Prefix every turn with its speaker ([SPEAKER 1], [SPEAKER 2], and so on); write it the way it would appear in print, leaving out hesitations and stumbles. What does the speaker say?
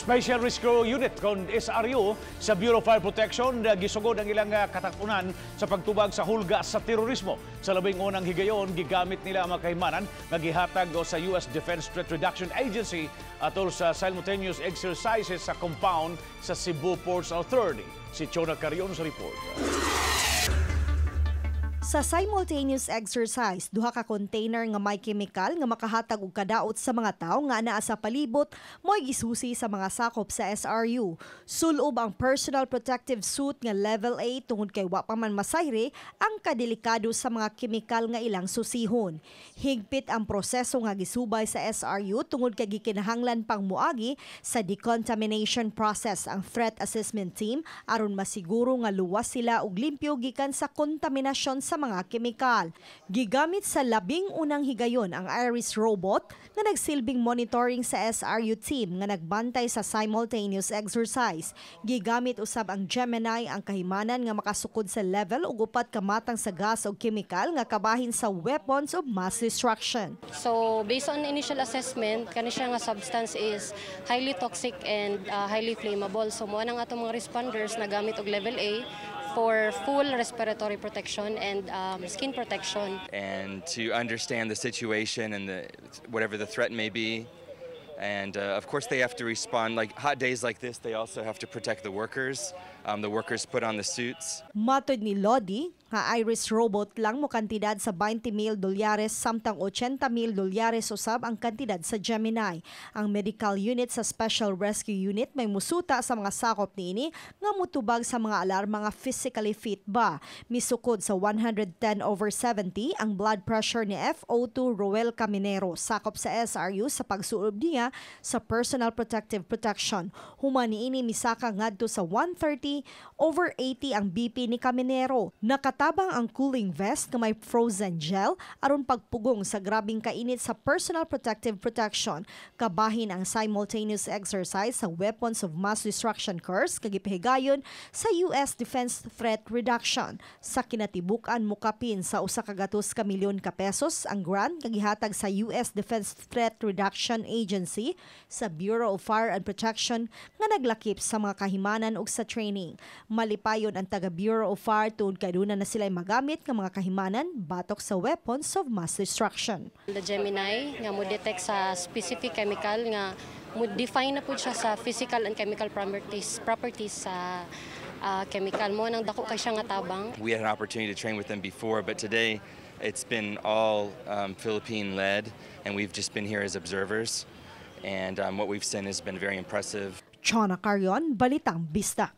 [SPEAKER 1] Special Rescue Unit kon SRU sa Bureau of Fire Protection gisugod ang ilang katakunan sa pagtubag sa hulga sa terorismo. Sa labing unang higayon, gigamit nila ang mga kahimanan nga gihatag sa US Defense Threat Reduction Agency atol sa simultaneous exercises sa compound sa Cebu Ports Authority. Si Chona Carion sa report.
[SPEAKER 2] Sa simultaneous exercise, duha ka container nga may chemical nga makahatag og kadaot sa mga tawo nga anaa sa palibot mo'y gisusi sa mga sakop sa SRU. Sulob ang personal protective suit nga level A tungod kay wa pa man masayre ang kadelikado sa mga chemical nga ilang susihon. Higpit ang proseso nga gisubay sa SRU tungod kay gikinahanglan pang muagi sa decontamination process ang threat assessment team aron masiguro nga luwas sila og limpyo gikan sa kontaminasyon sa mga kemikal. Gigamit sa labing unang higayon ang Iris robot na nagsilbing monitoring sa SRU team nga nagbantay sa simultaneous exercise. Gigamit usab ang Gemini ang kahimanan nga makasukod sa level ug upat ka matang sa gas o kemikal nga kabahin sa weapons of mass destruction.
[SPEAKER 3] So based on initial assessment, kani siya nga substance is highly toxic and highly flammable. So mo nang atong mga responders nagamit og level A for full respiratory protection and skin protection.
[SPEAKER 4] And to understand the situation and whatever the threat may be. And of course they have to respond, like hot days like this, they also have to protect the workers. The workers put on the suits.
[SPEAKER 2] Matod ni Lodi, nga Iris robot lang mo kantidad sa $20,000 samtang $80,000 usab ang kantidad sa Gemini. Ang medical unit sa Special Rescue Unit may musuta sa mga sakop niini nga mutubag sa mga alarma nga physically fit ba. Misukod sa 110/70 ang blood pressure ni FO2 Roel Caminero sakop sa SRU sa pagsuob niya sa personal protective protection. Human niini misaka ngadto sa 130/80 ang BP ni Caminero. Nakatabang ang cooling vest nga may frozen gel aron pagpugong sa grabing kainit sa personal protective protection. Kabahin ang simultaneous exercise sa weapons of mass destruction course kagipahigayon sa US Defense Threat Reduction. Sa kinatibukan mukapin sa usa ka gatos ka milyon ka pesos ang grant kagihatag sa US Defense Threat Reduction Agency sa Bureau of Fire and Protection nga naglakip sa mga kahimanan ug sa training. Malipayon ang taga Bureau of Fire tungod kay duna na sila magamit ng mga kahimanan batok sa weapons of mass destruction.
[SPEAKER 3] The Gemini nga mo detect sa specific chemical nga mo define na pud siya sa physical and chemical properties sa chemical mo nang dako kay siya nga tabang.
[SPEAKER 4] We had an opportunity to train with them before, but today it's been all Philippine led and we've just been here as observers and what we've seen has been very impressive.
[SPEAKER 2] Chona Carion, Balitang Bista.